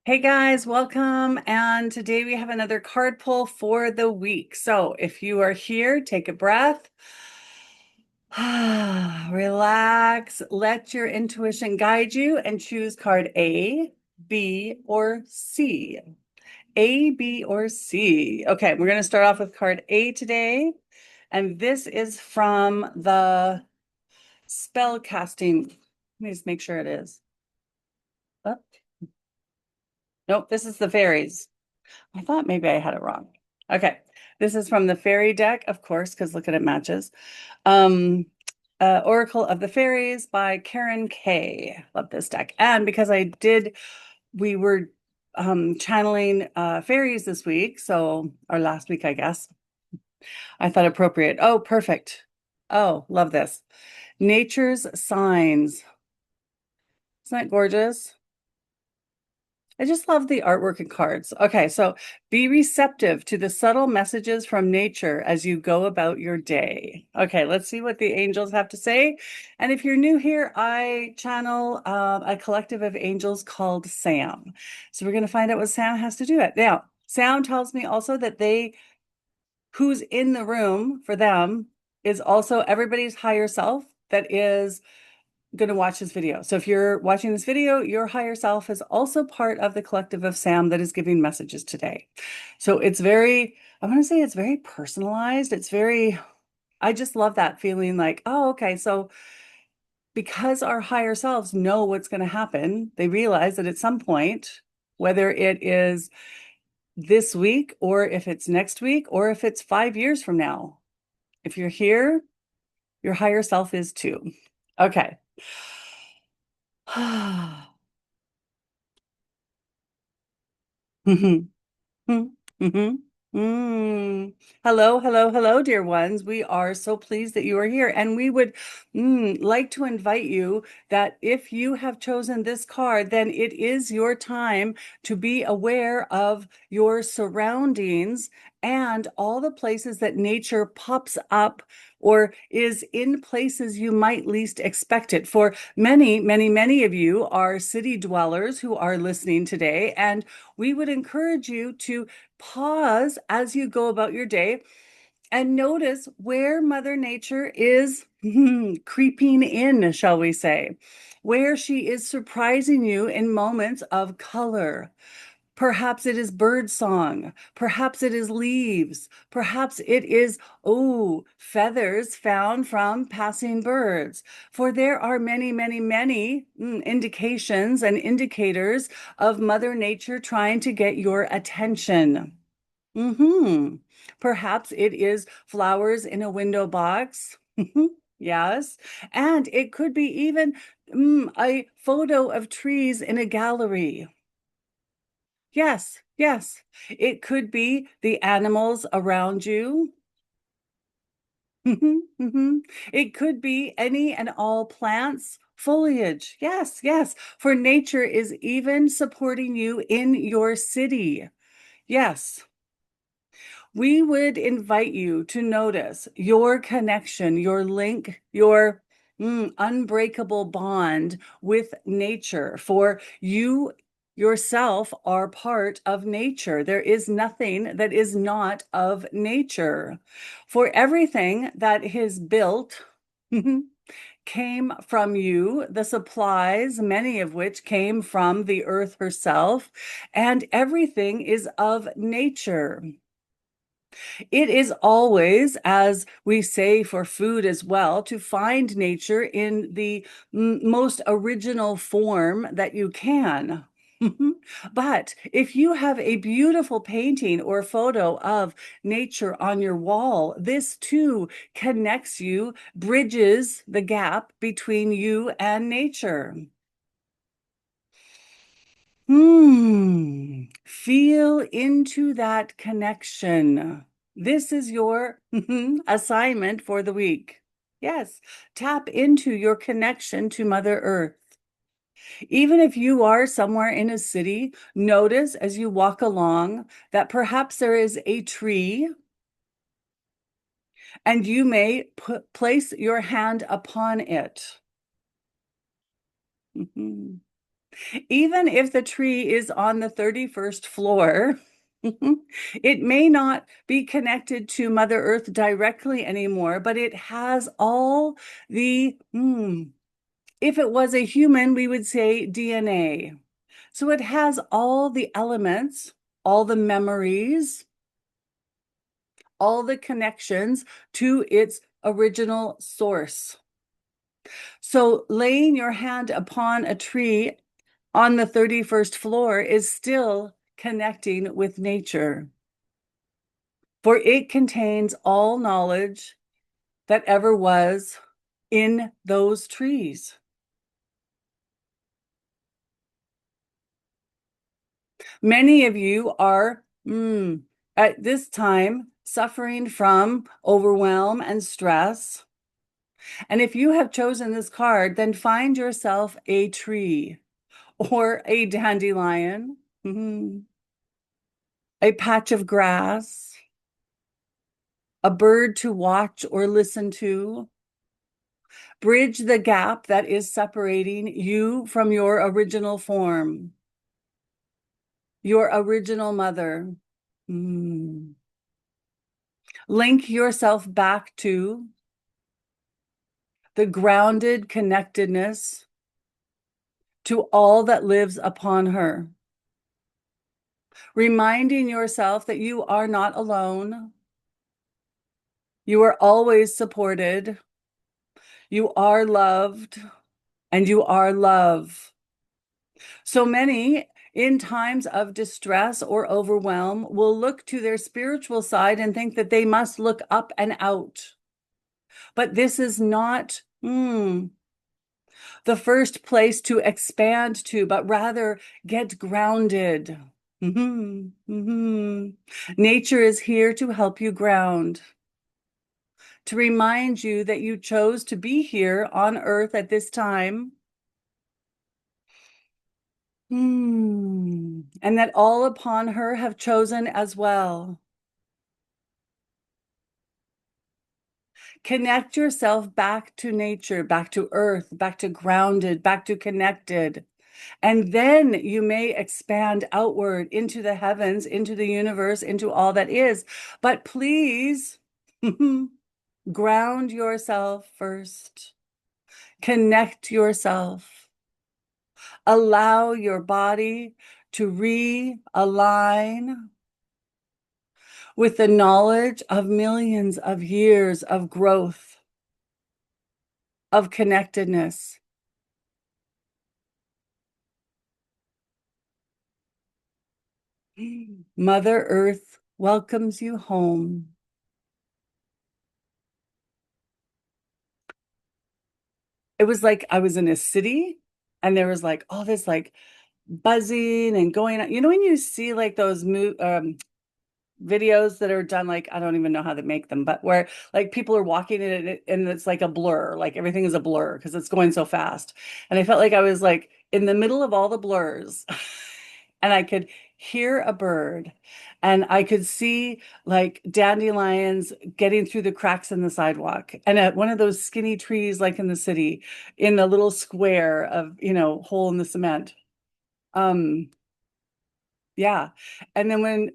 Hey guys, welcome. And today we have another card pull for the week. So if you are here, take a breath, relax, let your intuition guide you and choose card A, B, or C. A, B, or C. Okay, we're going to start off with card A today. And this is from the Spellcasting. Let me just make sure it is. Oh, nope, this is the Fairies. I thought maybe I had it wrong. Okay. This is from the fairy deck, of course, because look at it matches. Um, Oracle of the Fairies by Karen Kay. Love this deck. And because we were channeling fairies this week, so or last week, I guess. I thought appropriate. Oh, perfect. Oh, love this. Nature's signs. Isn't that gorgeous? I just love the artwork and cards. Okay, so be receptive to the subtle messages from nature as you go about your day. Okay, let's see what the angels have to say. And if you're new here, I channel a collective of angels called Sam. So we're going to find out what Sam has to do it. Now, Sam tells me also that who's in the room for them is also everybody's higher self that is going to watch this video. So if you're watching this video, your higher self is also part of the collective of Sam that is giving messages today. So I want to say it's very personalized. I just love that feeling like, oh, okay. So because our higher selves know what's going to happen, they realize that at some point, whether it is this week or if it's next week or if it's 5 years from now, if you're here, your higher self is too. Okay. Mm-hmm. Mm. Hello, hello, hello, dear ones. We are so pleased that you are here. And we would like to invite you that if you have chosen this card, then it is your time to be aware of your surroundings and all the places that nature pops up or is in places you might least expect it. For many, many, many of you are city dwellers who are listening today, and we would encourage you to pause as you go about your day and notice where Mother Nature is creeping in, shall we say, where she is surprising you in moments of color. Perhaps it is bird song. Perhaps it is leaves. Perhaps it is, oh, feathers found from passing birds. For there are many, many, many indications and indicators of Mother Nature trying to get your attention. Mm-hmm. Perhaps it is flowers in a window box. Yes. And it could be even a photo of trees in a gallery. Yes, yes. It could be the animals around you. Mhm, mhm. It could be any and all plants, foliage. Yes, yes. For nature is even supporting you in your city. Yes. We would invite you to notice your connection, your link, your unbreakable bond with nature. For you yourself are part of nature. There is nothing that is not of nature. For everything that is built came from you, the supplies, many of which came from the earth herself, and everything is of nature. It is always, as we say for food as well, to find nature in the most original form that you can. But if you have a beautiful painting or photo of nature on your wall, this too connects you, bridges the gap between you and nature. Feel into that connection. This is your assignment for the week. Yes, tap into your connection to Mother Earth. Even if you are somewhere in a city, notice as you walk along that perhaps there is a tree and you may place your hand upon it. Even if the tree is on the 31st floor, it may not be connected to Mother Earth directly anymore, but it has all if it was a human, we would say DNA. So it has all the elements, all the memories, all the connections to its original source. So laying your hand upon a tree on the 31st floor is still connecting with nature, for it contains all knowledge that ever was in those trees. Many of you are at this time suffering from overwhelm and stress. And if you have chosen this card, then find yourself a tree or a dandelion, a patch of grass, a bird to watch or listen to. Bridge the gap that is separating you from your original form, your original mother. Link yourself back to the grounded connectedness to all that lives upon her. Reminding yourself that you are not alone. You are always supported. You are loved, and you are love. So many in times of distress or overwhelm will look to their spiritual side and think that they must look up and out. But this is not the first place to expand to, but rather get grounded. Nature is here to help you ground, to remind you that you chose to be here on earth at this time. And that all upon her have chosen as well. Connect yourself back to nature, back to earth, back to grounded, back to connected. And then you may expand outward into the heavens, into the universe, into all that is. But please ground yourself first. Connect yourself. Allow your body to realign with the knowledge of millions of years of growth, of connectedness. Mother Earth welcomes you home. It was like I was in a city and there was like all this like buzzing and going on. You know, when you see like those videos that are done, like I don't even know how to make them, but where like people are walking in it and it's like a blur, like everything is a blur because it's going so fast. And I felt like I was like in the middle of all the blurs and I could hear a bird and I could see like dandelions getting through the cracks in the sidewalk and at one of those skinny trees like in the city in the little square of, hole in the cement. Um, yeah. And then when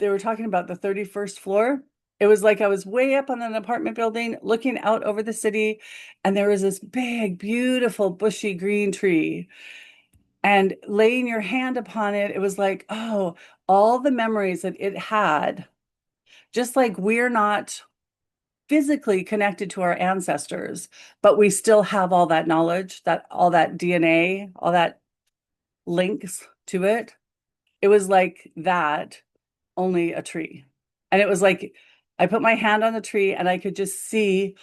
they were talking about the 31st floor, it was like I was way up on an apartment building looking out over the city, and there was this big, beautiful, bushy green tree. And laying your hand upon it, it was like, oh, all the memories that it had, just like we're not physically connected to our ancestors, but we still have all that knowledge, that all that DNA, all that links to it. It was like that, only a tree. And it was like I put my hand on the tree and I could just see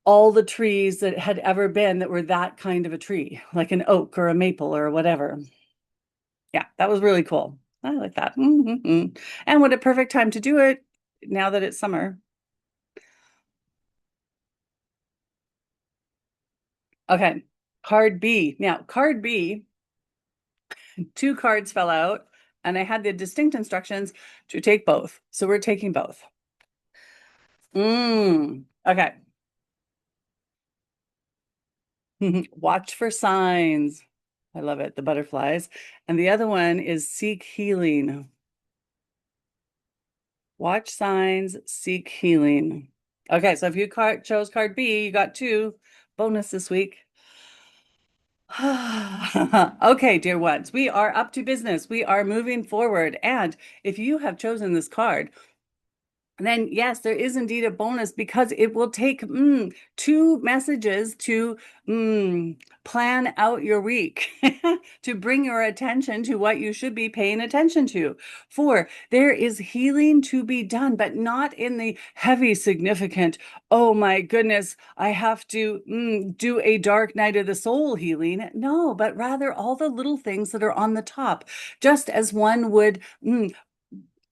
all the trees that had ever been that were that kind of a tree, like an oak or a maple or whatever. Yeah, that was really cool. I like that. And what a perfect time to do it now that it's summer. Okay, card B. Now, card B, two cards fell out, and I had the distinct instructions to take both. So we're taking both. Okay. Watch for signs. I love it. The butterflies. And the other one is seek healing. Watch signs, seek healing. Okay, so if you chose card B, you got two bonus this week. Okay, dear ones, we are up to business. We are moving forward. And if you have chosen this card, then yes, there is indeed a bonus because it will take two messages to plan out your week, to bring your attention to what you should be paying attention to. For there is healing to be done, but not in the heavy, significant, oh my goodness, I have to do a dark night of the soul healing. No, but rather all the little things that are on the top, just as one would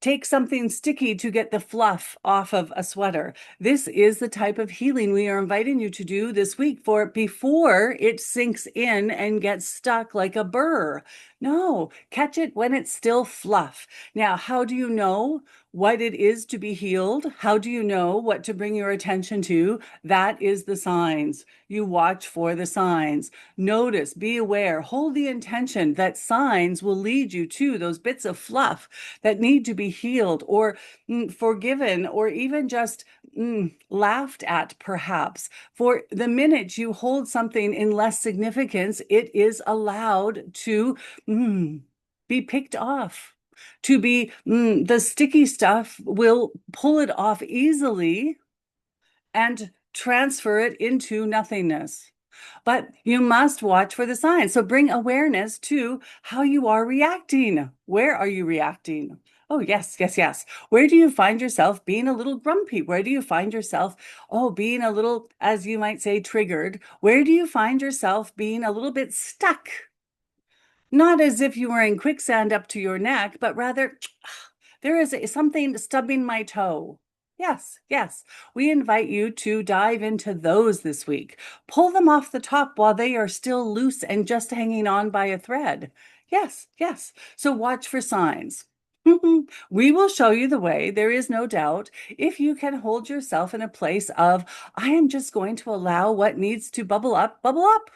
take something sticky to get the fluff off of a sweater. This is the type of healing we are inviting you to do this week for before it sinks in and gets stuck like a burr. No, catch it when it's still fluff. Now, how do you know what it is to be healed? How do you know what to bring your attention to? That is the signs. You watch for the signs. Notice, be aware, hold the intention that signs will lead you to those bits of fluff that need to be healed or forgiven or even just laughed at, perhaps. For the minute you hold something in less significance, it is allowed to be picked off. To be the sticky stuff will pull it off easily and transfer it into nothingness. But you must watch for the signs. So bring awareness to how you are reacting. Where are you reacting? Oh, yes, yes, yes. Where do you find yourself being a little grumpy? Where do you find yourself, being a little, as you might say, triggered? Where do you find yourself being a little bit stuck? Not as if you were in quicksand up to your neck, but rather there is something stubbing my toe. Yes, yes. We invite you to dive into those this week. Pull them off the top while they are still loose and just hanging on by a thread. Yes, yes. So watch for signs. We will show you the way, there is no doubt, if you can hold yourself in a place of, I am just going to allow what needs to bubble up, bubble up.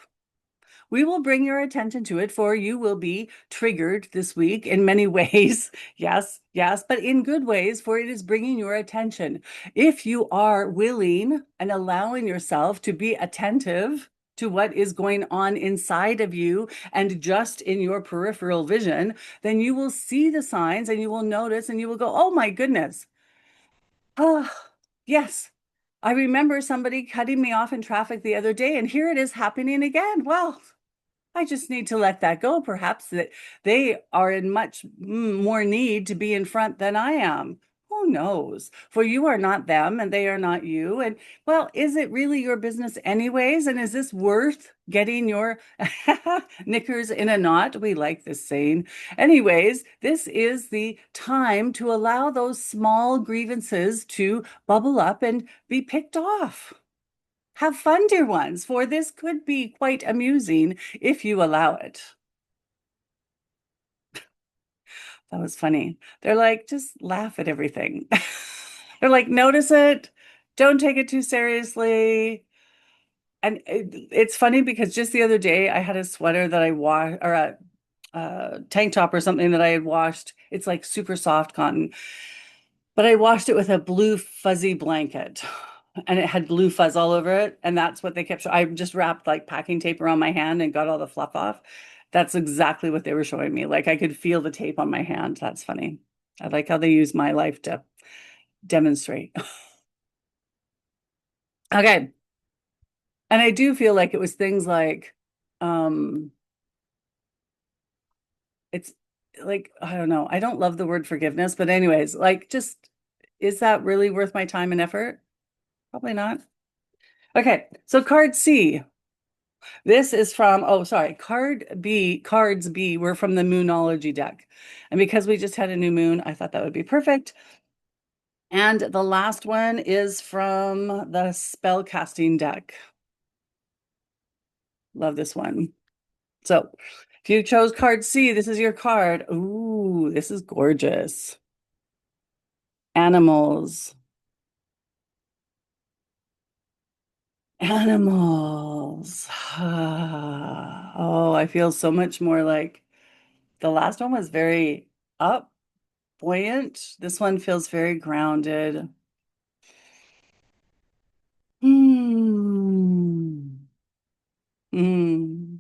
We will bring your attention to it, for you will be triggered this week in many ways. Yes, yes, but in good ways, for it is bringing your attention. If you are willing and allowing yourself to be attentive to what is going on inside of you and just in your peripheral vision, then you will see the signs and you will notice and you will go, oh my goodness. Oh, yes. I remember somebody cutting me off in traffic the other day, and here it is happening again. Well, I just need to let that go. Perhaps that they are in much more need to be in front than I am. Who knows? For you are not them and they are not you. And well, is it really your business anyways? And is this worth getting your knickers in a knot? We like this saying. Anyways, this is the time to allow those small grievances to bubble up and be picked off. Have fun, dear ones, for this could be quite amusing if you allow it. That was funny. They're like, just laugh at everything. They're like, notice it, don't take it too seriously. And it's funny because just the other day I had a sweater that I washed, or a tank top or something that I had washed. It's like super soft cotton, but I washed it with a blue fuzzy blanket. And it had blue fuzz all over it. And that's what they kept showing. I just wrapped like packing tape around my hand and got all the fluff off. That's exactly what they were showing me. Like I could feel the tape on my hand. That's funny. I like how they use my life to demonstrate. Okay. And I do feel like it was things like, um, it's like, I don't know. I don't love the word forgiveness, but anyways, like just, is that really worth my time and effort? Probably not. Okay. So card C. This is from, oh, sorry, cards B were from the Moonology deck. And because we just had a new moon, I thought that would be perfect. And the last one is from the Spellcasting deck. Love this one. So if you chose card C, this is your card. Ooh, this is gorgeous. Animals. Animals. Oh, I feel so much more like the last one was very up, buoyant. This one feels very grounded. Hmm. Hmm.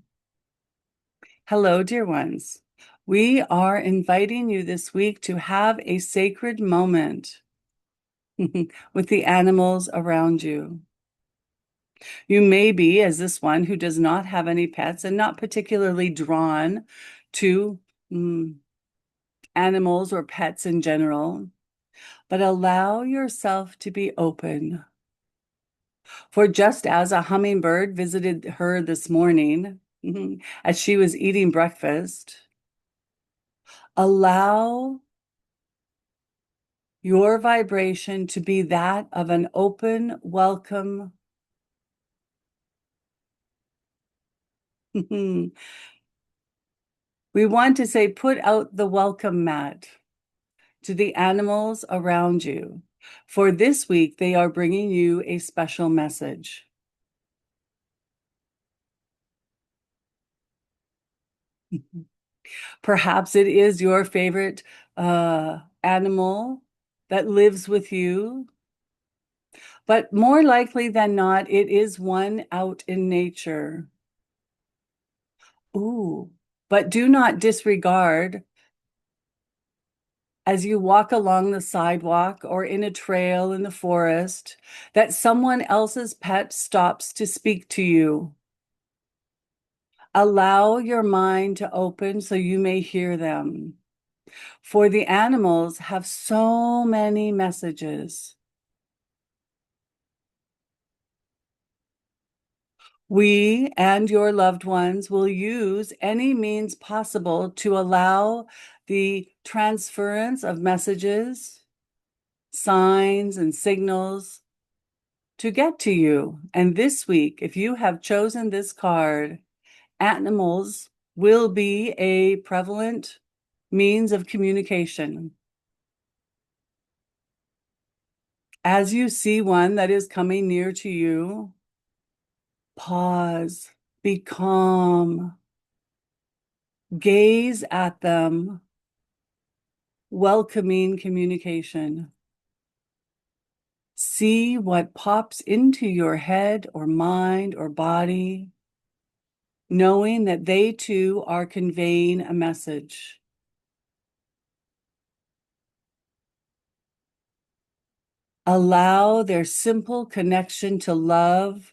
Hello, dear ones. We are inviting you this week to have a sacred moment with the animals around you. You may be, as this one who does not have any pets and not particularly drawn to animals or pets in general, but allow yourself to be open. For just as a hummingbird visited her this morning, as she was eating breakfast, allow your vibration to be that of an open, welcome. We want to say, put out the welcome mat to the animals around you. For this week, they are bringing you a special message. Perhaps it is your favorite animal that lives with you, but more likely than not, it is one out in nature. Ooh, but do not disregard as you walk along the sidewalk or in a trail in the forest that someone else's pet stops to speak to you. Allow your mind to open so you may hear them. For the animals have so many messages. We and your loved ones will use any means possible to allow the transference of messages, signs, and signals to get to you. And this week, if you have chosen this card, animals will be a prevalent means of communication. As you see one that is coming near to you, pause, be calm, gaze at them, welcoming communication. See what pops into your head or mind or body, knowing that they too are conveying a message. Allow their simple connection to love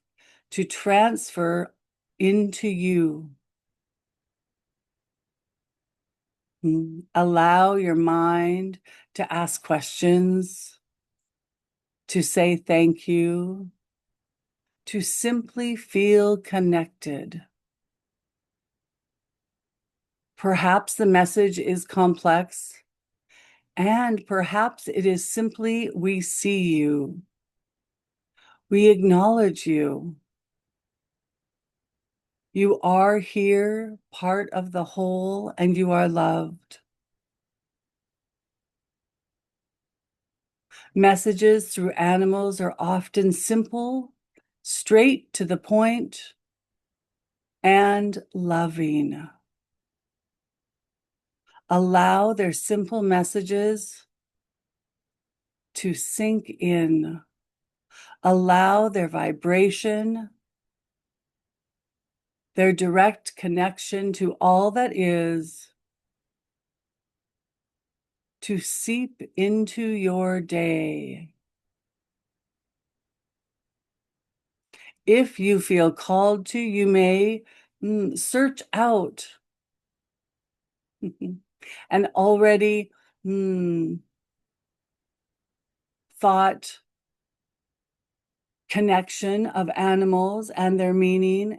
to transfer into you. Allow your mind to ask questions, to say thank you, to simply feel connected. Perhaps the message is complex, and perhaps it is simply we see you. We acknowledge you. You are here, part of the whole, and you are loved. Messages through animals are often simple, straight to the point, and loving. Allow their simple messages to sink in. Allow their vibration, their direct connection to all that is, to seep into your day. If you feel called to, you may search out an already thought connection of animals and their meaning,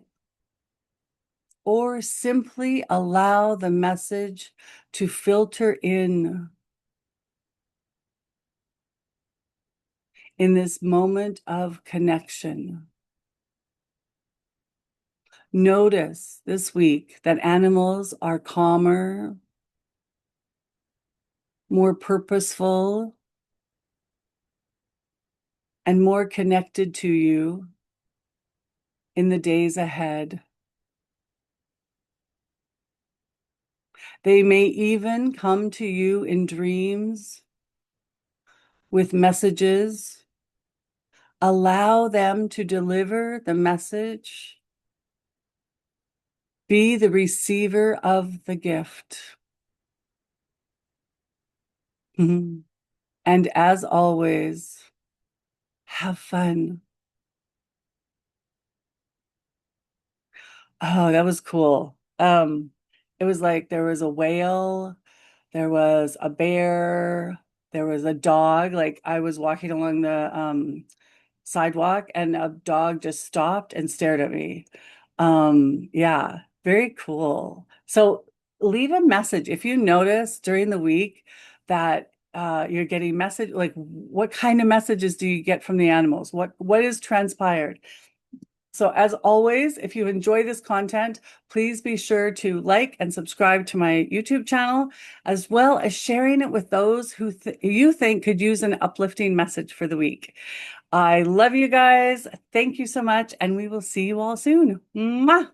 or simply allow the message to filter in this moment of connection. Notice this week that animals are calmer, more purposeful, and more connected to you. in the days ahead. They may even come to you in dreams with messages. Allow them to deliver the message. Be the receiver of the gift. And as always, have fun. Oh, that was cool. It was like there was a whale, there was a bear, there was a dog. Like I was walking along the sidewalk and a dog just stopped and stared at me. Yeah, very cool. So leave a message if you notice during the week that you're getting message, like what kind of messages do you get from the animals? What is transpired? So as always, if you enjoy this content, please be sure to like and subscribe to my YouTube channel, as well as sharing it with those who you think could use an uplifting message for the week. I love you guys. Thank you so much, and we will see you all soon. Mwah!